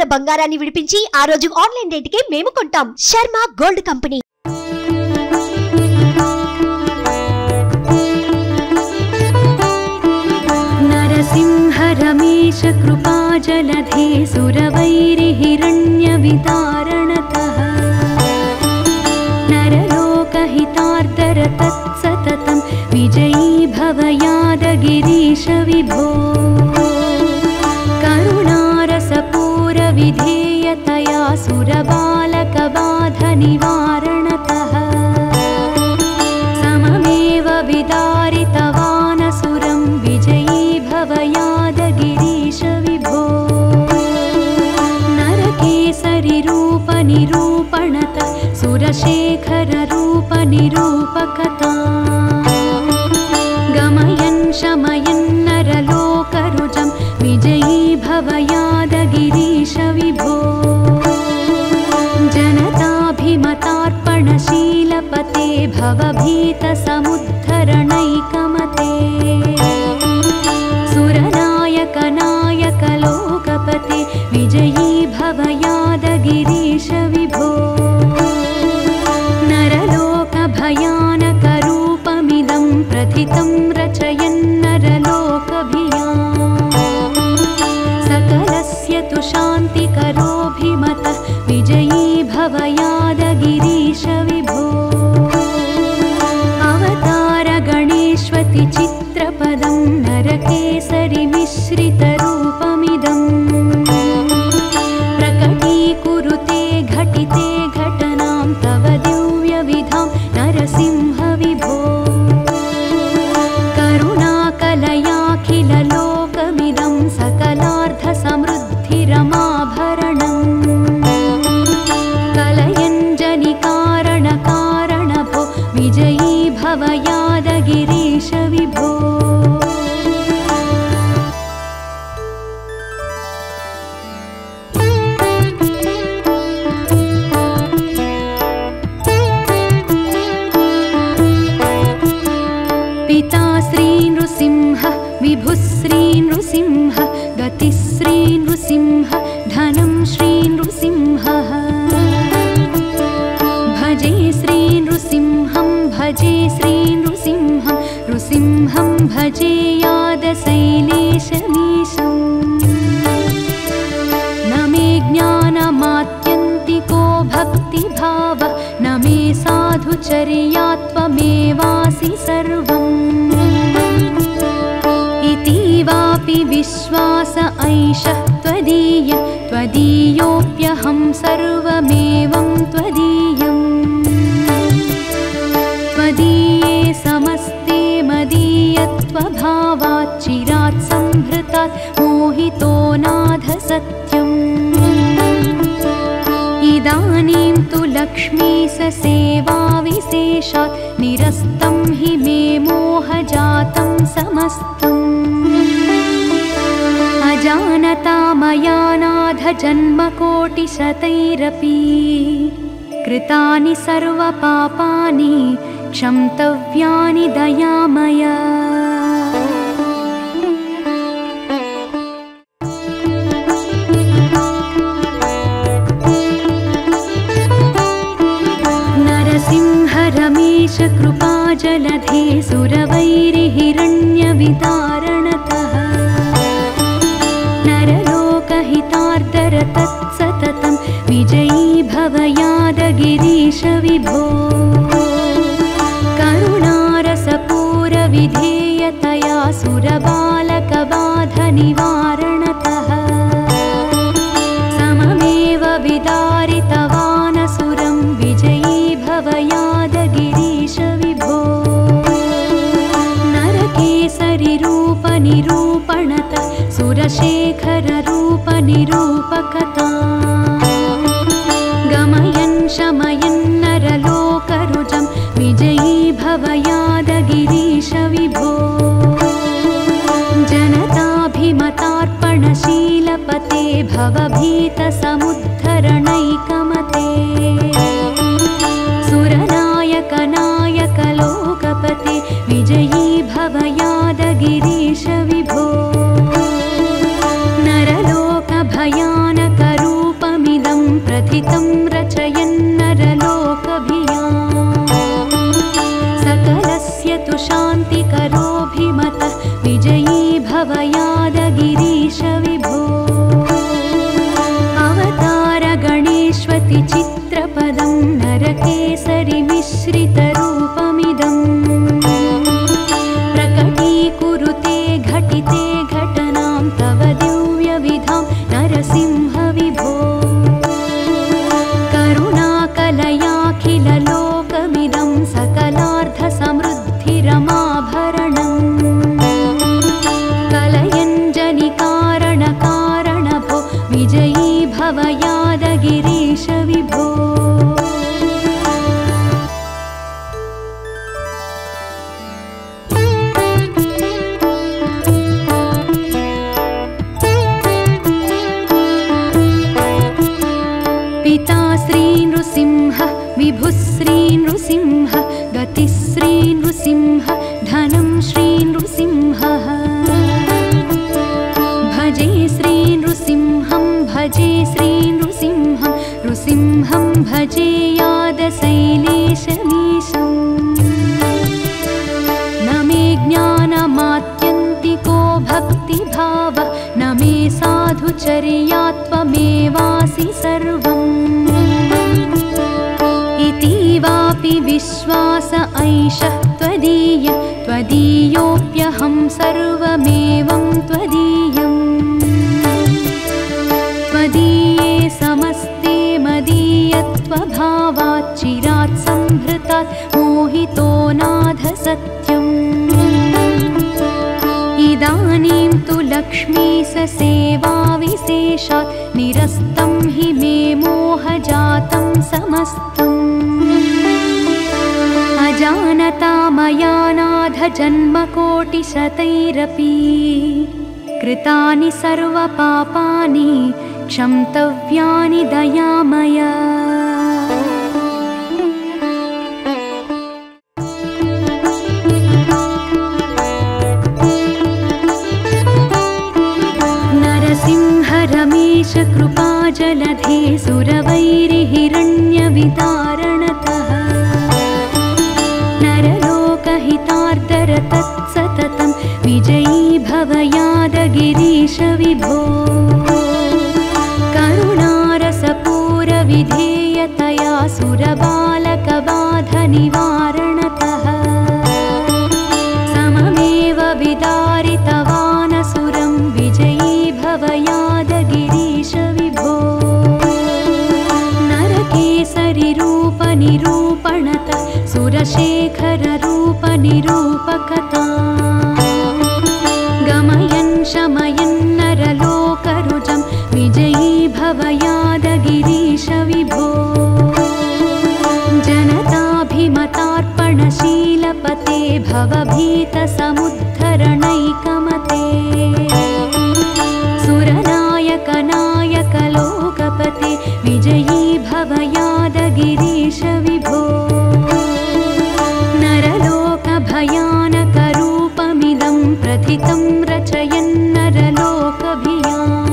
ఉన్న బంగారాన్ని విడిపించి ఆ రోజు ఆన్లైన్ రేటుకే మేము కొంటాం. Sharma gold company. నరసింహ రమేశ కృపా జలధే సురవైరి హిరణ్య వితారణతః నరలోక హితార్దర తత్సతతం విజయీ భవ యాదగిరీశ విభో కరుణారసపూర విధేయతయా సురబాలక బాధ నివారణతః సమమేవ విదారితవానసురం విజయీ భవ యాదగిరీశ విభో నరకేసరి రూప నిరూపణత సురశేఖర రూప నిరూపకతా గమయన్ శమయన్ నరలోకరుజం విజయీ భవ యాదగిరీశ విభో जनताभिमतार्पणशीलपते भवभीतसमुद्धरणैकमते सुरनायक नायक लोकपते विजयी भव यादगिरीश विभो नरलोकभयानकरूपमिदं प्रथितं रचयन्नरलोकभियाम् सकलस्य तु शान्तिकरोऽभिमतः विजयी भव यादगिरीश विभो अवतार गणेश्वति चित्रपदं नरकेसरि मिश्रितरूपमिदं प्रकटीकुरुते घटिते घटनां तव दिव्यविधां नरसिंह विभो करुणाकलयाखिललोकमिदं सकलार्थसमृद्धिरमाभरणम् कलयञ्जनिकारणकारणभो विजयी भव यादगिरीश विभो पिता श्री नृसिंह विभुः श्री नृसिंह गतिश्री नृसिंह धनं श्री नृसिंहः भजे श्री नृसिंहं भजे श्री नृसिंहं नृसिंहं भजे यादशैलेशमीशम् न मे ज्ञानमात्यन्तिको भक्तिभाव न मे साधुचर्यात्वमेवासि सर्वम् इतीवापि विश्वास ऐषः त्वदीय त्वदीयोऽप्यहं सर्वमेवं त्वदीयम् त्वदीये समस्ते मदीयत्वभावात् चिरात् संहृतात् मोहितो नाथ सत्यम् इदानीं तु लक्ष्मीस सेवाविशेषात् निरस्तं हि मे मोहजातं समस्तम् अजानता मया नाथ जन्मकोटिशतैरपि कृतानि सर्वपापानि क्षन्तव्यानि दयामया नरसिंह रमेश कृपा जलधे सुरवैरि हिरण्य वितारणतः नरलोकहितार्दर तत्सततं विजयी भव यादगिरीश विभो करुणारसपूर विधेयतया सुरबालक बाध निवारणतः सममेव विदारितवानसुरं विजयी भव यादगिरीश विभो नरकेसरि रूप निरूपणत सुरशेखर रूप निरूपकता गमयन् शमयन् नरलोकरुजं विजयी भव यादगिरीश विभो जनताभिमतार्पणशीलपते भवभीतसमुद्धरणैकमते सुरनायक नायक लोकपते विजयी भव यादगिरीश विभो नरलोकभयानकरूप प्रथितं रचयन्नरलोकभियाम् सकलस्य तु शान्तिकरोऽभिमतः विजयी भव यादगिरीश विभो अवतार गणेष्वति चित्रपदं नरकेसरिमिश्रितरूपमिदम् प्रकटीकुरुते घटिते घटनां तव दिव्यविधां नरसिंह विभो करुणाकलयाखिललोकमिदं सकलार्थसमृद्धिरमाभरणम् कलयञ्जनिकारणकारणभो विजयी भव यादगिरीश विभो पिता श्री नृसिंह विभुः श्री नृसिंह गतिश्री नृसिंह धनं श्री नृसिंहः भजे श्री नृसिंहं भजे श्री नृसिंहं नृसिंहं भजे यादशैलेशमीशम् न मे ज्ञानमात्यन्तिको भक्तिभावः न मे साधुचर्यात्वमेवासि सर्वम् इतीवापि विश्वास ऐषः त्वदीय त्वदीयोऽप्यहं सर्वमेवं त्वदीयम् त्वदीये समस्ते मदीयत्वभावात् चिरात् संहृतात् मोहितो नाथ सत्यम् इदानीं तु लक्ष्मीस सेवाविशेषात् निरस्तं हि मे मोहजातं समस्तम् अजानता मया नाथ जन्मकोटिशतैरपि कृतानि सर्वपापानि क्षन्तव्यानि दयामया नरसिंह रमेश कृपाजलधे सुरवैरिहिरण्यविदारणतः नरलोकहितार्दर तत्सततं विजयी भव यादगिरीश विभो करुणारसपूरविधेयतया सुरबालकबाधनिवारणतः सममेव विदारितवानसुरं विजयी भव यादगिरीश विभो नरकेसरिरूपनिरूपणतः सुरशेखररूपनिरूपकथा गमयन् शमयन् नरलोकरुजं विजयी भव यादगिरीश विभो जनताभिमतार्पणशीलपते भवभीतसमुद्धरणैकमते सुरनायक नायक लोकपते विजयी भव यादगिरीश विभो नरलोकभयानकरूपमिदं प्रथितं रचयन्नरलोकभियाम्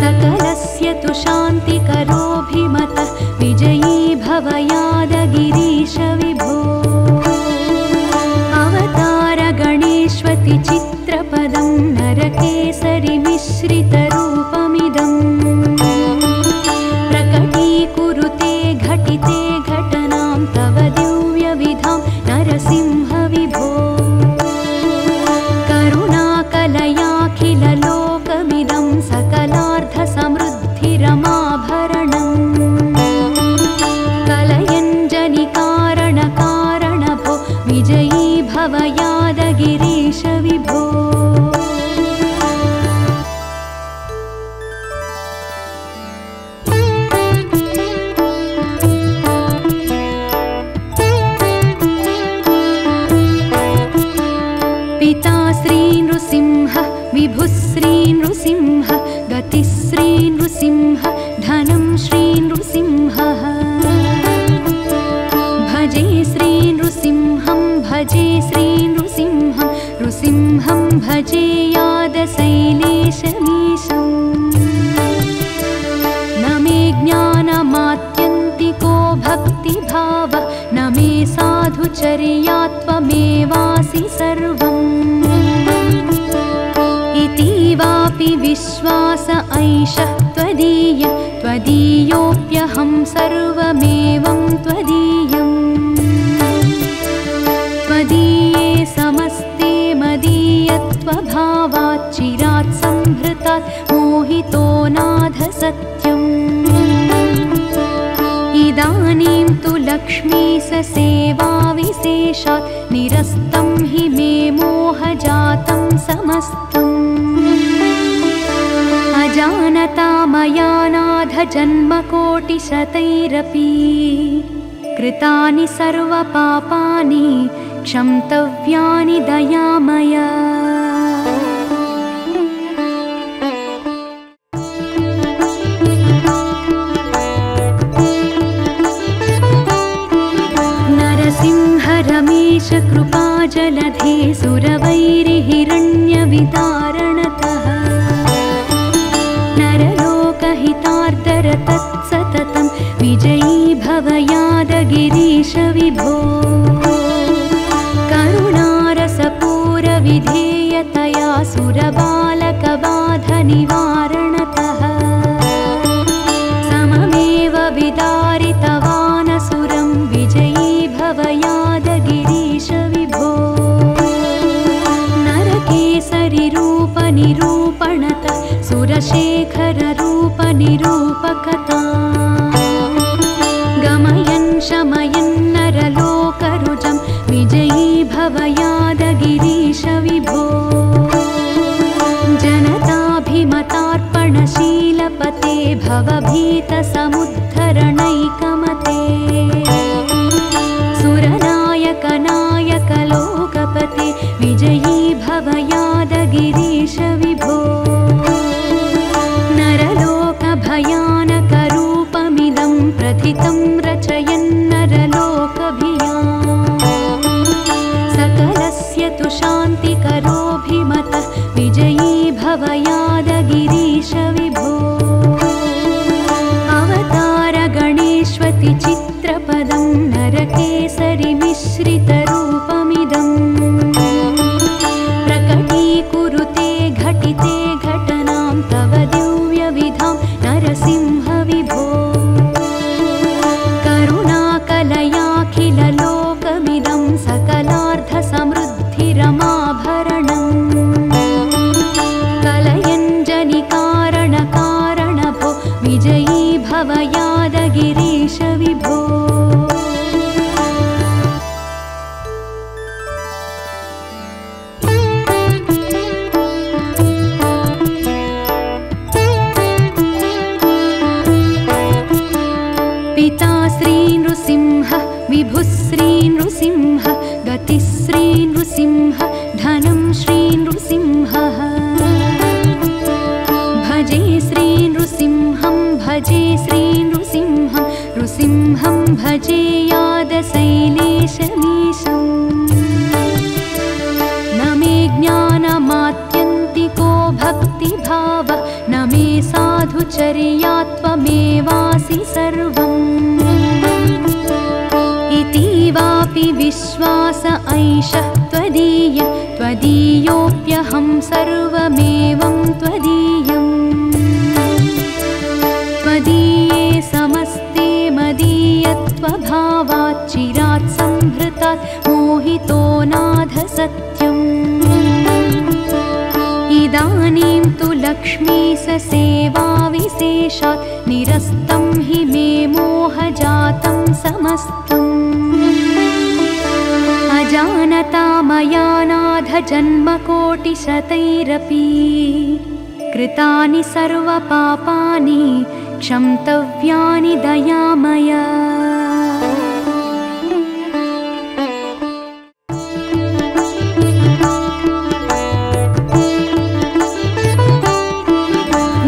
सकलस्य तु शान्तिकरोऽभिमतः विजयी भव यादगिरीश विभो अवतार गणेष्वति चित्रपदं नरकेसरिमिश्रितरूपमिदम् प्रकटीकुरुते घटिते घटनां तव दिव्यविधां नरसिंह विभो करुणाकलयाखिललोकमिदं सकलार्थसमृद्धिरमाभरणम् कलयञ्जनिकारणकारणभो विजयी भव यादगिरीश विभो पिता श्री नृसिंह विभुः श्री नृसिंह गतिश्री नृसिंह धनं श्री नृसिंहः भजे श्री नृसिंहं भजे श्री नृसिंहं नृसिंहं भजे यादशैलेशमीशम् न मे भक्तिभाव न मे साधुचर्या त्वमेवासि सर्वम् इति वापि विश्वास ऐषः त्वदीय त्वदीयोऽप्यहं सर्वमेवं त्वदीयम् त्वदीये समस्ते मदीयत्वभावात् चिरात् संहृतात् मोहितो नाथ सत्यम् इदानीं तु लक्ष्मीस सेवाविशेषात् निरस्तं हि मे मोहजातं समस्तम् अजानता मया नाथ जन्मकोटिशतैरपि कृतानि सर्वपापानि क्षन्तव्यानि दयामया नरसिंह रमेश कृपाजलधे सुरवैरिहिरण्यवितारणतः नरलोकहितार्दर तत्सततं विजयी भव यादगिरीश विभो करुणारसपूरविधेयतया सुरबालकबाधनिवारणतः सममेव विदारितवानसुरं विजयी भव यादगिरीश विभो नरकेसरिरूपनिरूपणत सुरशेखररूपनिरूपकता गमयन् शमयन् नरलोकरुजं विजयी भव यादगिरीश विभो जनताभिमतार्पणशीलपते भवभीतसमुद्धरणैकमते सुरनायकनायकलोकपते विजयी भव यादगिरीश विभो नरलोकभयानकरूपमिदं प्रथितं रचयन्नरलोकभियाम् सकलस्य तु शान्तिकरोऽभिमतः विजयी भव यादगिरीश विभो अवतारगणेष्वति चित्रपदं नरकेसरिमिश्रितरूपमिदं प्रकटीकुरुते घटिते घटनां तव दिव्यविधां नरसिंह विभो करुणाकलयाखिललोकमिदं सकलार्थसमृद्धिरमाभरणम् कलयञ्जनिकारणकारणभो विजयी भव यादगिरीश विभो पिता श्री नृसिंह विभुः श्री नृसिंह गतिः श्री नृसिंह धनं श्री नृसिंहः भजे श्री नृसिंहं भजे श्री नृसिंहं नृसिंहं भजे यादशैलेशमीशम् न मे ज्ञानमात्यन्तिको भक्तिभाव न मे साधुचर्या त्वमेवासि सर्वम् इति वापि विश्वास ऐषः त्वदीय त्वदीयोऽप्यहं सर्वमेवं त्वदीयम् त्वदीये समस्ते मदीयत्वभावात् चिरात् संहृतात् मोहितो नाथ सत्यम् इदानीं तु लक्ष्मीस सेवाविशेषात् निरस्तं हि मे मोहजातं समस्तम् अजानता मया नाथ जन्मकोटिशतैरपि कृतानि सर्वपापानि क्षन्तव्यानि दयामया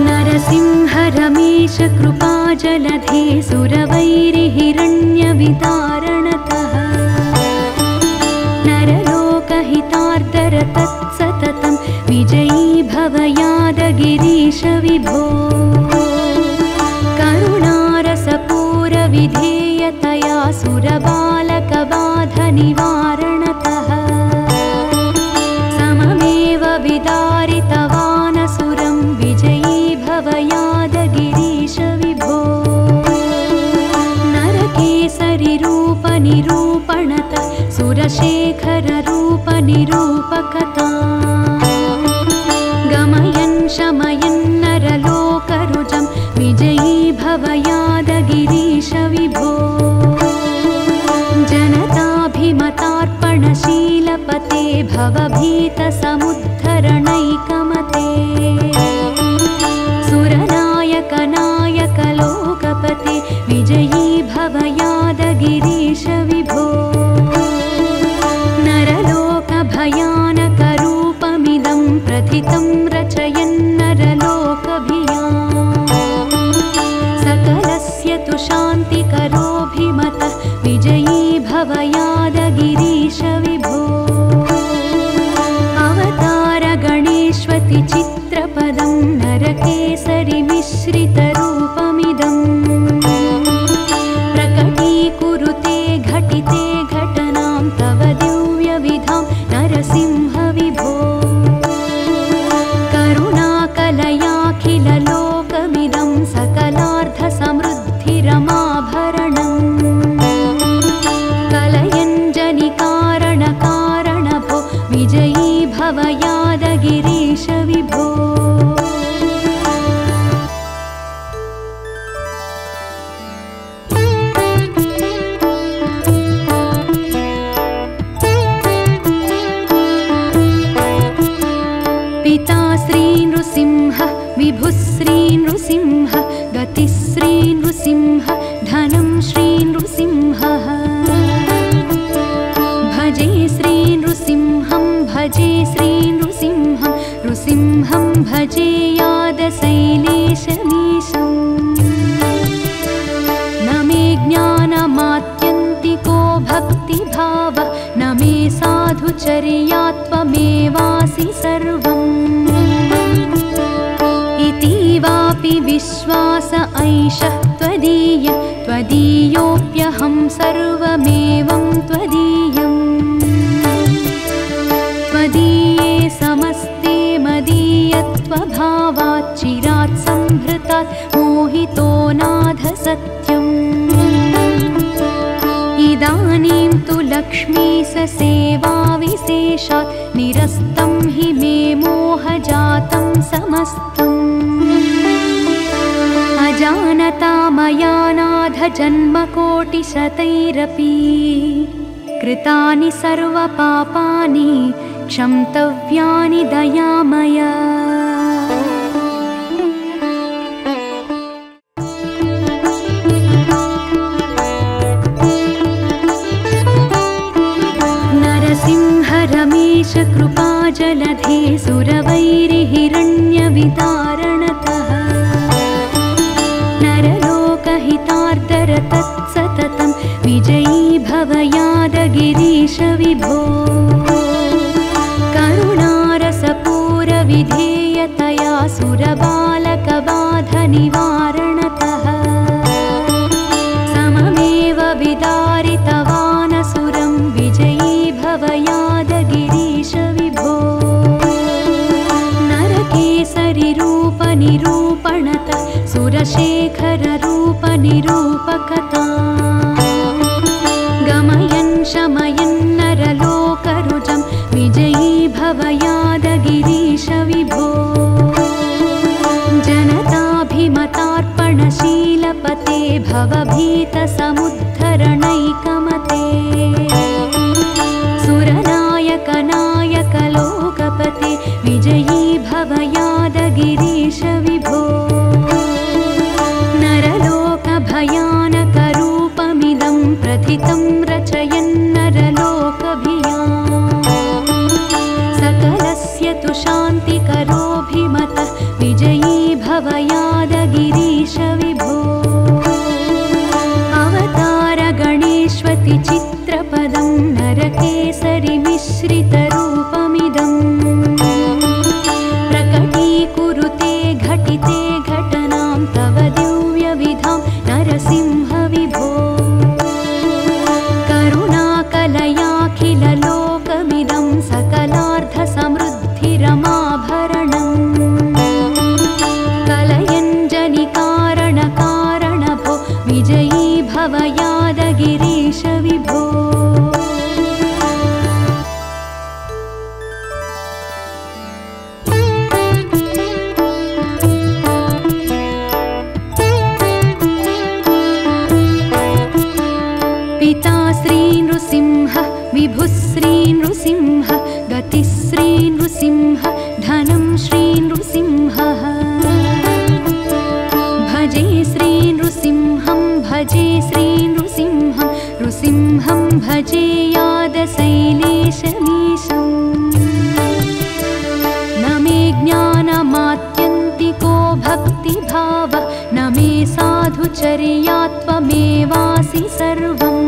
नरसिंह रमेश कृपाजलधे सुरवैरिहिरण्यवितारणतः नरलोकहितार्दर तत्सततं विजयी भव यादगिरीश विभो करुणारसपूरविधेयतया भवयादगिरीश विभो नरकेसरिरूपनिरूपणत सुरशेखररूपनिरूपकथा गमयन् शमयन् नरलोकरुजं विजयी भवयादगिरीश विभो जनताभिमतार्पणशीलपते भवभीतसमुद्धरणैकमते सुरनायकनायकलोकपते विजयी भवयादगिरीश विभो नरलोकभयानकरूपमिदं प्रथितं रचयन्नरलोकभियाम् सकलस्य तु शान्तिकरोऽभिमतः विजयी भवयादगिरीश विभो अवतारगणेष्वति चित्रपदं नरकेसरिमिश्रितरूपमिदं प्रकटीकुरुते घटिते घटनां तव दिव्यविधां नरसिंह विभो करुणाकलयाखिललोकमिदं सकलार्थसमृद्धिरमाभरणम् कलयञ्जनिकारणकारणभो विजयी भवयादगिरीश विभो पिता श्री नृसिंह विभुः श्री नृसिंह गतिः श्री नृसिंह धनं श्री नृसिंहः भजे श्री नृसिंहं भजे श्री नृसिंहं नृसिंहं भजे यादशैलेशमीशम् न मे ज्ञानमात्यन्तिको भक्तिभावः न मे साधुचर्यात्वमेवासि सर्वम् इतीवापि विश्वास ऐषः त्वदीय त्वदीयोऽप्यहं सर्वमेवं त्वदीयम् त्वदीये समस्ते मदीयत्वभावात् चिरात् संभृतात् मोहितो नाथ सत्यम् इदानीं तु लक्ष्मीससेवाविशेषात् निरस्तं हि मे मोहजातं समस्तम् अजानता मया नाथ जन्मकोटिशतैरपि कृतानि सर्वपापानि क्षन्तव्यानि दयामया नरसिंह रमेश कृपाजलधे सुरवैरिहिरण्यविदारणतः नरलोकहितार्दर तत्सततं विजयी भवयादगिरीश विभो करुणारसपूरविधेयतया सुरबालकबाधनिवारणतः सममेव विदारितवानसुरं विजयी भवयादगिरीश विभो नरकेसरिरूपनिरूपणत सुरशेखररूपनिरूपकथा गमयन् शमयन् नरलोकरुजं विजयी भवयादगिरीश विभो जनताभिमतार्पणशीलपते भवभीतसमुद्धरणैकमते सुरनायकनायकलोकपते विजयी भवयादगिरीश विभो नरलोकभयानकरूपमिदं प्रथितं रचयन्नरलोकभियाम् सकलस्य तु शान्तिकरोऽभिमतः विजयी भवयादगिरीश विभो अवतारगणेष्वति चित्रपदं नरकेसरिमिश्रितरूपमिदं प्रकटीकुरुते घटिते घटनां तव दिव्यविधां नरसिंह विभो करुणाकलयाखिललोकमिदं सकलार्थसमृद्धिरमाभरणम् कलयन् भजे श्रीनृसिंहं नृसिंहं भजे यादशैलेशमीशम् न मे ज्ञानमात्यन्तिको भक्तिभावः न मे साधुचर्यात्वमेवासि सर्वम्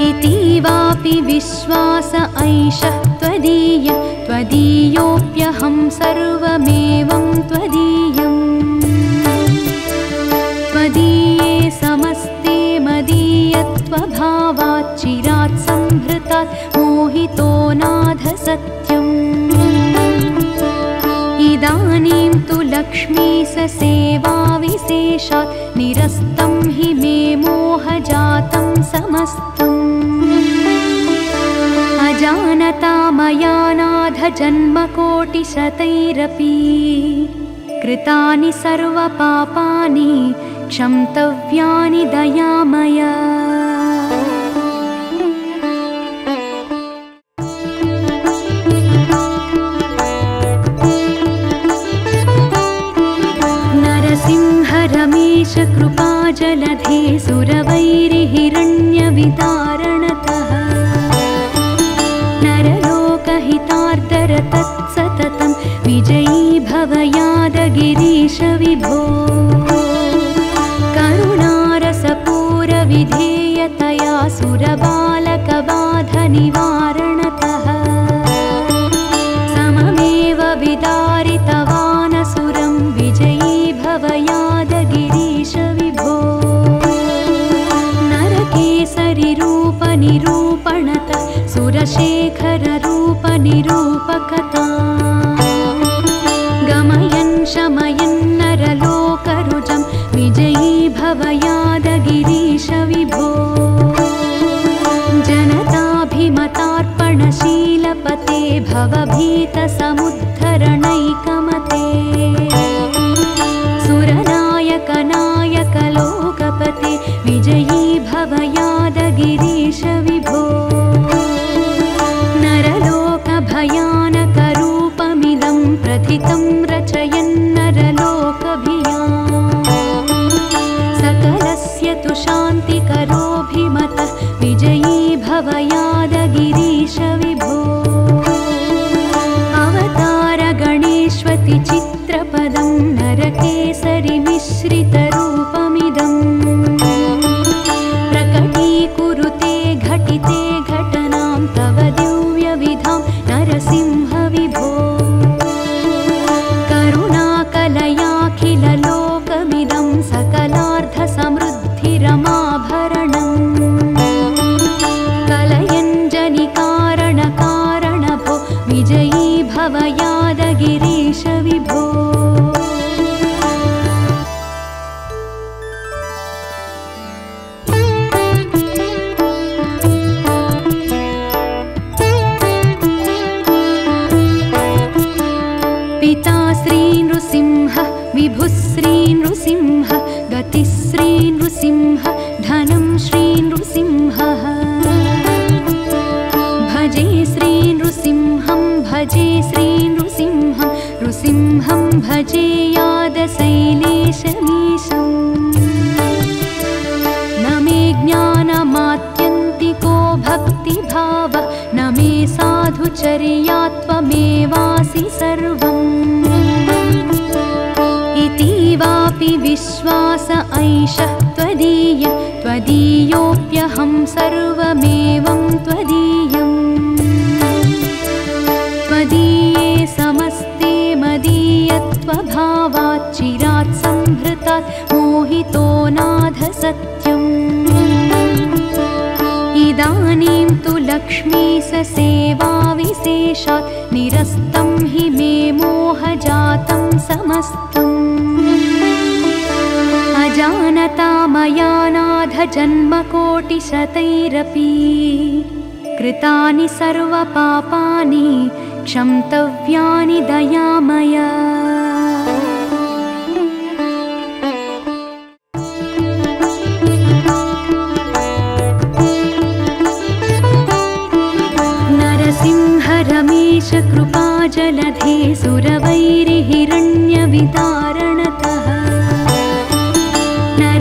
इतीवापि विश्वास ऐषः त्वदीय त्वदीयोऽप्यहं सर्वमेवं त्वदीयम् त्वदीये समस्ते मदीयत्वभावात् चिरात् संहृतात् मोहितो नाथ सत्यम् इदानीं तु लक्ष्मीश सेवाविशेषात् निरस्तं हि मे मोहजातं समस्तम् अजानता मया नाथ जन्मकोटिशतैरपि कृतानि सर्वपापानि क्षन्तव्यानि दयामया रमेश कृपाजलधे सुरवैरिहिरण्यवितारणतः नरलोकहितार्दर तत्सततं विजयी भव यादगिरीश विभो करुणारसपूरविधेयतया सुरबालकबाधनिवारणतः सममेव विदारितवानसुरं विजयी भव यादगिरीश विभो नरकेसरिरूपनिरूपणतः सुरशेखररूपनिरूपकथा गमयन् शमयन् नरलोकरुजं विजयी भव यादगिरीश विभो जनताभिमतार्पणशीलपते भवभीतसमुद्धरणैकमते सुरनायकनायकलोकपते विजयी भव यादगिरीश विभो नरलोकभयानकरूपमिदं प्रथितं रचयन्नरलोकभियाम् सकलस्य तु शान्तिकरोऽभिमतः विजयी भव यादगिरीश विभो अवतारगणेष्वति चित्रपदं नरकेसरिमिश्रितरूपमिदं प्रकटीकुरुते घटिते घटनां तव दिव्यविधां नरसिंह विभो करुणाकलयाखिललोकमिदं सकलार्थसमृद्धिरमाभरणम् कलयञ्जनिकारणकारणभो विजयी भव यादगिरीश विभो पिता श्रीनृसिंह विभुः श्रीनृसिंह गतिः श्रीनृसिंह धनं श्रीनृसिंहः भजे श्रीनृसिंहं भजे श्रीनृसिंहं नृसिंहं भजे यादशैलेशमीशम् न मे ज्ञानमात्यन्तिको भक्तिभावः न मे साधुचर्यात्वमेवासि सर्वम् इतीवापि विश्वास ऐषः त्वदीय त्वदीयोऽप्यहं सर्वमेवं त्वदीयम् त्वदीये समस्ते मदीयत्वभावात् चिरात् संहृतात् मोहितो नाथ सत्यम् इदानीं तु लक्ष्मीश सेवाविशेषात् निरस्तं हि मे मोहजातं समस्तम् अजानता मया नाथ जन्मकोटिशतैरपि कृतानि सर्वपापानि क्षन्तव्यानि दयामया रमेश कृपाजलधे सुरवैरिहिरण्यवितारणतः नर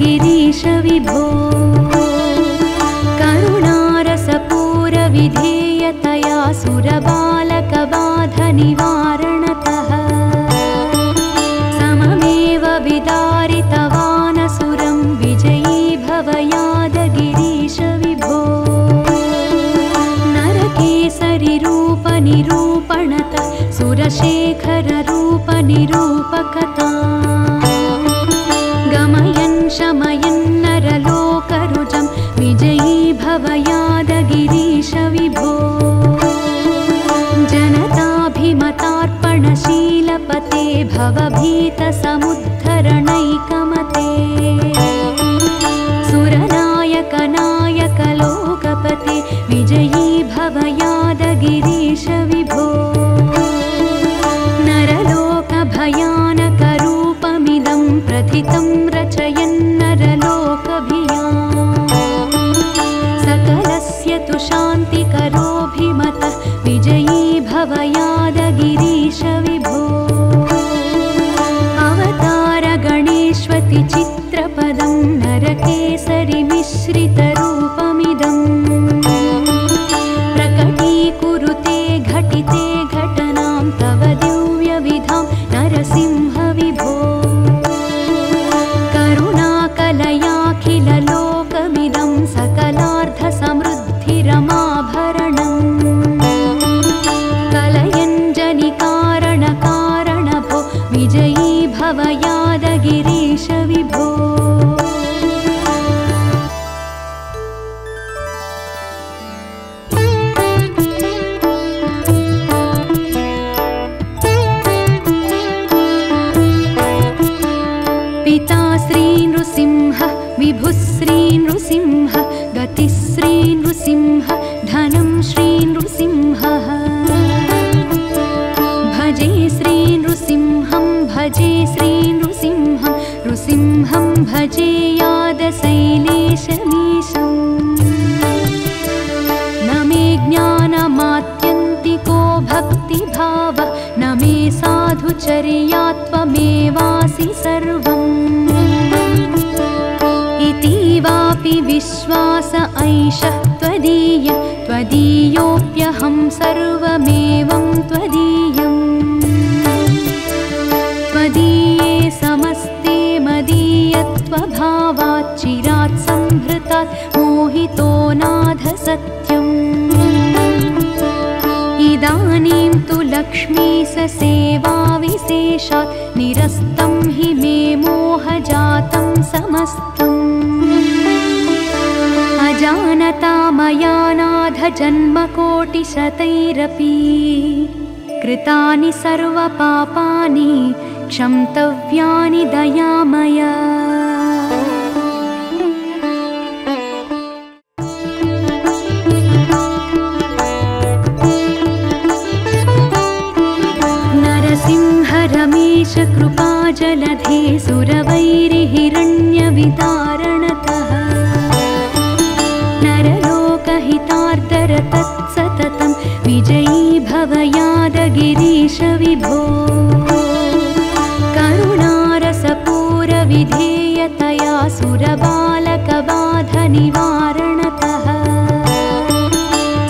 गिरीश विभो करुणारसपूरविधेयतया सुरबालकबाधनिवारणतः सममेव विदारितवानसुरं विजयी भव यादगिरीश विभो नरकेसरिरूपनिरूपणतः सुरशेखररूपनिरूपकथा गमयन् शमयन् नरलोकरुजं विजयी भव यादगिरीश विभो जनताभिमतार्पणशीलपते भवभीतसमुद्धरणैकमते सुरनायक नायक लोकपते विजयी भव यादगिरीश विभो नरलोकभयानकरूपमिदं प्रथितं रचयन्नरलोकभियाम् सकलस्य तु शान्तिकरोऽभिमतः विजयी भव यादगिरीश विभो अवतारगणेष्वति चित्रपदं नरकेसरिमिश्रितरूपमिदम् प्रकटीकुरुते घटिते घटनां तव दिव्यविधां नरसिंह विभो करुणाकलयाखिललोकमिदं सकलार्धसमृद्धिरमाभरणम् कलयञ्जनिकारणकारणभो विजयी भव यादगिरीश विभो पिता श्री नृसिंह विभुः श्री नृसिंह गतिः श्री नृसिंह धनं श्री नृसिंहः भजे श्री नृसिंहं भजे श्री नृसिंहं नृसिंहं भजे यादशैलेशमीशम् न मे ज्ञानमात्यन्तिको भक्तिभावः न मे साधुचर्या त्वमेवासि सर्वम् इतीवापि विश्वास ऐषः त्वदीय त्वदीयोऽप्यहं सर्वमेवं त्वदीयम् त्वदीये समस्ते मदीयत्वभावात् चिरात् संहृतात् मोहितो नाथ सत्यम् इदानीं तु लक्ष्मीस सेवाविशेषात् निरस्तं हि मे मोहजातं समस्तम् अजानता मया नाथ जन्मकोटिशतैरपि कृतानि सर्वपापानि क्षन्तव्यानि दयामया नरसिंह रमेश कृपाजलधे सुरवैरिहिरण्यवितारणतः नरलोकहितार्दर तत्सततं विजयी भव यादगिरीश विभो करुणारसपूरविधेयतया सुरबालकबाधनिवारणतः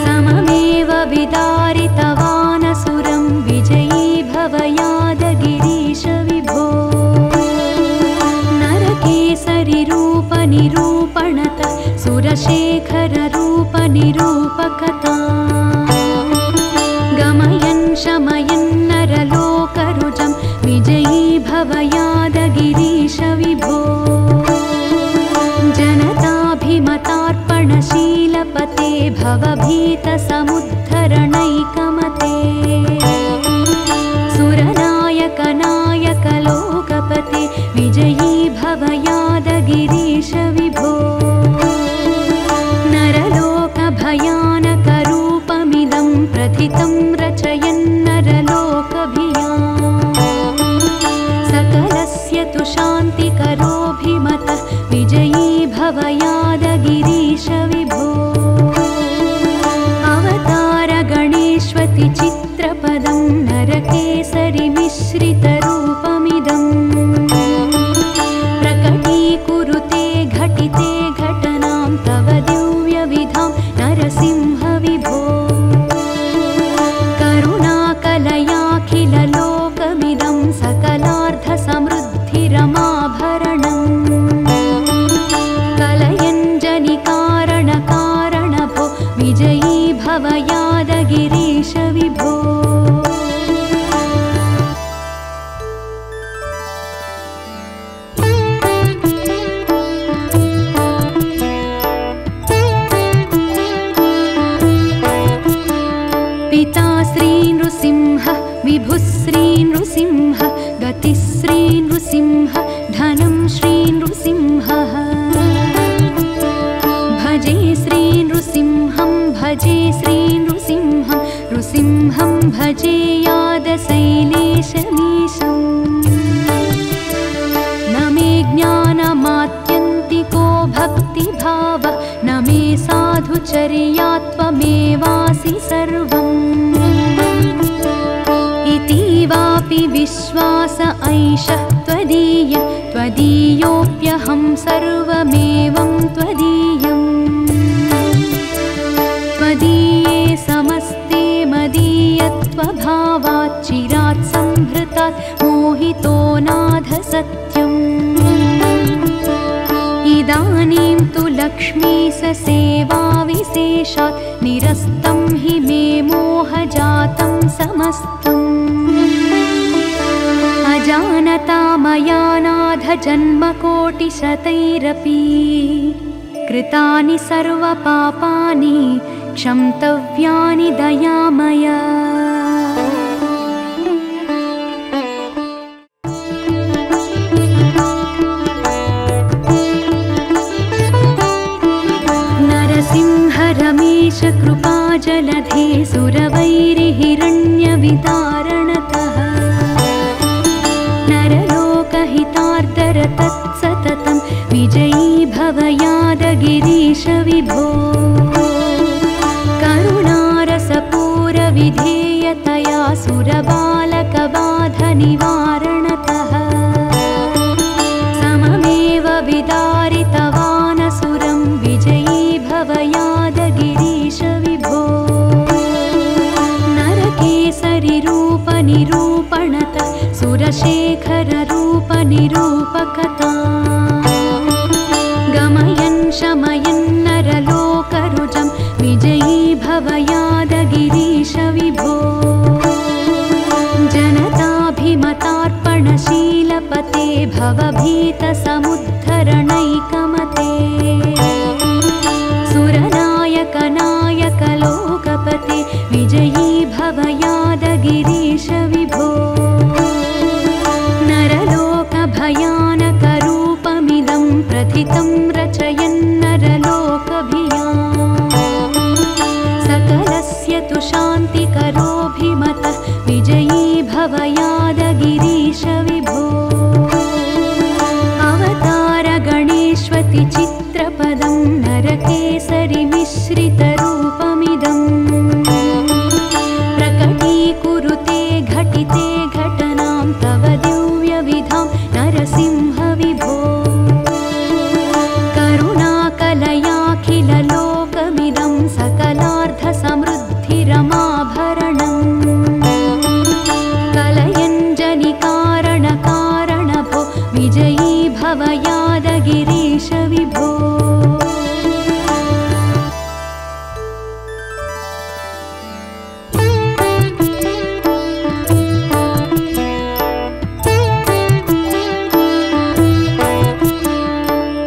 सममेव विदारितवानसुरं विजयी भव यादगिरीश विभो नरकेसरिरूपनिरूपणतः सुरशेखररूपनिरूपकथा गमयन् शमयन् नरलोकरुजं विजयी भव यादगिरीश विभो जनताभिमतार्पणशीलपते भवभीतसमुद्धरणैकमते सुरनायक नायक लोकपते विजयी भव यादगिरीश विभो नरलोकभयानकरूपमिदं प्रथितं रचयन्नरलोकभियाम् सकलस्य तु शान्तिकरोऽभिमतः विजयी भव यादगिरीश विभो अवतारगणेष्वति चित्रपदं नरकेसरिमिश्रितरूपमिदम् प्रकटीकुरुते श्री नृसिंह विभुश्री नृसिंह गतिश्री नृसिंह धनं श्री नृसिंहः भजे श्री नृसिंहं भजे श्री नृसिंहं नृसिंहं भजे यादशैलेशमीशम् न मे ज्ञानमात्यन्तिको भक्तिभाव न मे साधुचर्यात्वमेवासि सर्वम् इतीवापि विश्वास ऐषः त्वदीय त्वदीयोऽप्यहं सर्वमेवं त्वदीयम् त्वदीये समस्ते मदीयत्वभावात् चिरात् संहृतात् मोहितो नाथ सत्यम् इदानीं तु लक्ष्मीश सेवाविशेषात् निरस्तं हि मे मोहजातं समस्तम् अजानता मया नाथ जन्मकोटिशतैरपि कृतानि सर्वपापानि क्षन्तव्यानि दयामया नरसिंह रमेश कृपाजलधे सुरवैरिहिरण्यवितारणतः नरलोकहितार्दर तत्सततं विजयी भव यादगिरीश विभो करुणारसपूरविधेयतया सुरबालकबाधनिवारणतः सममेव विदारितवानसुरं विजयी भव यादगिरीश विभो नरकेसरिरूपनिरूपणतः सुरशेखररूपनिरूपकता गमयन् शमयन् नरलोकरुजं विजयी भव यादगिरीश विभो जनताभिमतार्पणशीलपते भवभीतसमुद्धरणैकमते सुरनायकनायकलोकपते विजयी भव यादगिरीश विभो नरलोकभयानकरूपमिदं प्रथितं रचयन्नरलोकभियाम् सकलस्य तु शान्तिकरोऽभिमतः विजयी भव यादगिरीश विभो अवतारगणेष्वति चित्रपदं नरकेसरिमिश्रितरूपमिदं प्रकटीकुरुते घटिते घटनां तव दिव्यविधां नरसिंह विभो करुणाकलयाखिललोकमिदं सकलार्थसमृद्धिरमाभरणम् कलयञ्जनिकारणकारणभो विजयी भव यादगिरीश विभो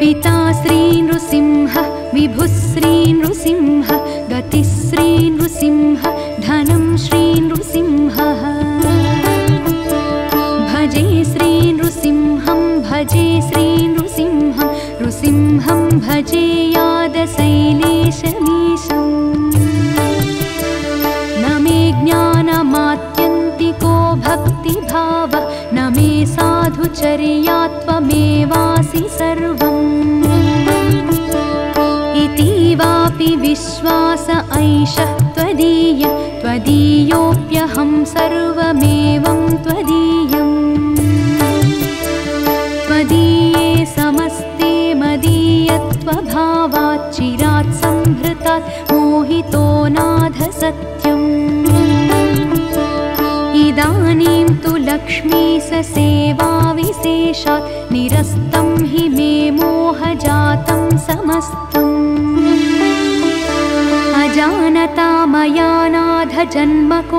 पिता श्री नृसिंह विभुश्री नृसिंह गतिश्री नृसिंह धनं श्री नृसिंहः भजे श्री नृसिंहं भजे श्री नृसिंहं नृसिंहं भजे यादशैलेशमीशम् न मे ज्ञानमात्यन्तिको भक्तिभाव न मे साधुचर्यात्वमेवासि सर्वम् इतीवापि विश्वास ऐषः त्वदीय त्वदीयोऽप्यहं सर्वमेवं त्वदीयम् त्वदीये समस्ते मदीयत्वभावात् चिरात् संहृतात् मोहितो नाथ सत्यम् इदानीं तु लक्ष्मीश सेवाविशेषात् निरस्तं हि मे मोहजातं समस्तम् अजानता मया नाथ जन्मकोटिशतैरपि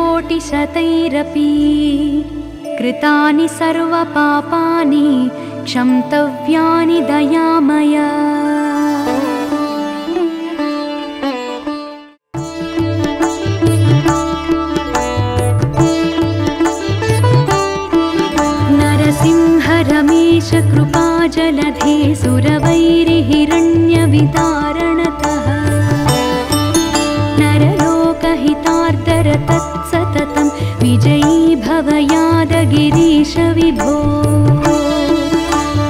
कृतानि सर्वपापानि क्षन्तव्यानि दयामया जलधे सुरवैरिहिरण्यविदारणतः नरलोकहितार्दर तत्सततं विजयी भव यादगिरीश विभो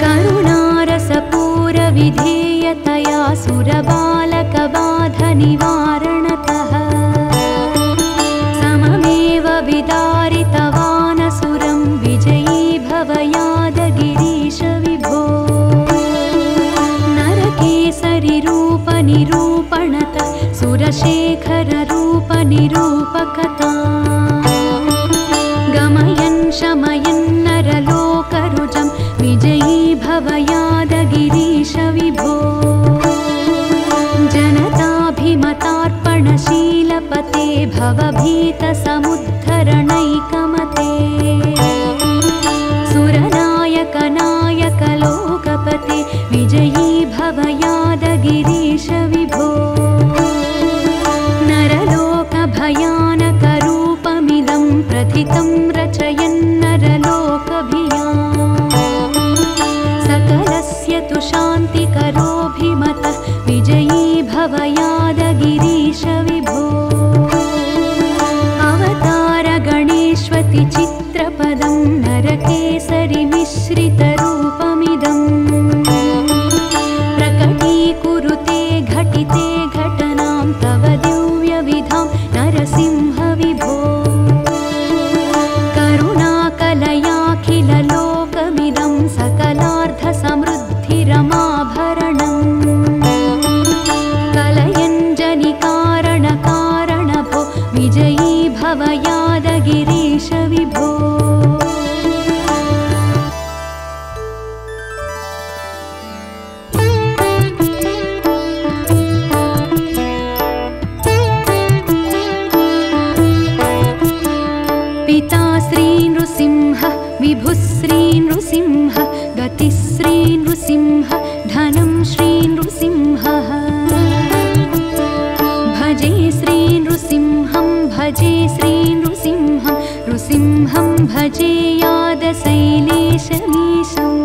करुणारसपूरविधेयतया सुरबालकबाधनिवारणतः सममेव विदारितवानसुरं विजयी भव यादगिरीश विभो नरकेसरिरूपनिरूपणत सुरशेखररूपनिरूपकता गमयन् शमयन् नरलोकरुजं विजयी भव यादगिरीश विभो जनताभिमतार्पणशीलपते भवभीतसमुद्धरणैकमते सुरनायकनायकलोकपते विजयी भव यादगिरीश विभो नरलोकभयानकरूपमिदं प्रथितं रचयन्नरलोकभियाम् सकलस्य तु शान्तिकरोऽभिमतः विजयी भव यादगिरीश विभो अवतारगणेष्वति चित्रपदं नरकेसरिमिश्रितरूपमिदम् प्रकटीकुरुते घटिते घटनां तव दिव्यविधां नरसिंह विभो करुणाकलयाखिललोकमिदं सकलार्थसमृद्धिरमाभरणम् कलयञ्जनिकारणकारणभो विजयी भव यादगिरीश विभो पिता श्री नृसिंह विभुः श्री नृसिंह गतिश्री नृसिंह धनं श्री नृसिंहः भजे श्री नृसिंहं भजे श्री नृसिंहं नृसिंहं भजे यादशैलेशमीशम्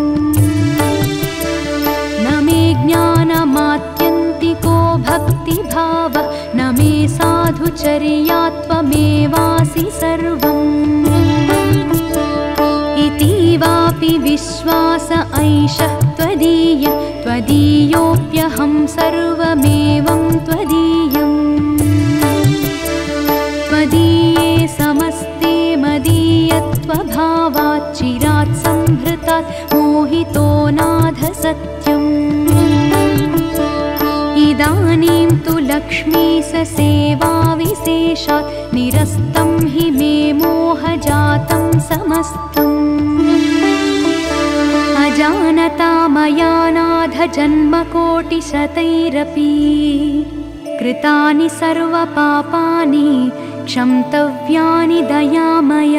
न मे ज्ञानमात्यन्तिको भक्तिभाव न मे साधुचर्यात्वमेवासि सर्वम् इतीवापि विश्वास ऐषः त्वदीय त्वदीयोऽप्यहं सर्वमेवं त्वदीयम् त्वदीये समस्ते मदीयत्वभावात् चिरात् संहृतात् मोहितो नाथ सत्यम् इदानीं तु लक्ष्मीस सेवाविशेषात् निरस्तं हि मे मोहजातं समस्तम् अजानता मया नाथ जन्मकोटिशतैरपि कृतानि सर्वपापानि क्षन्तव्यानि दयामय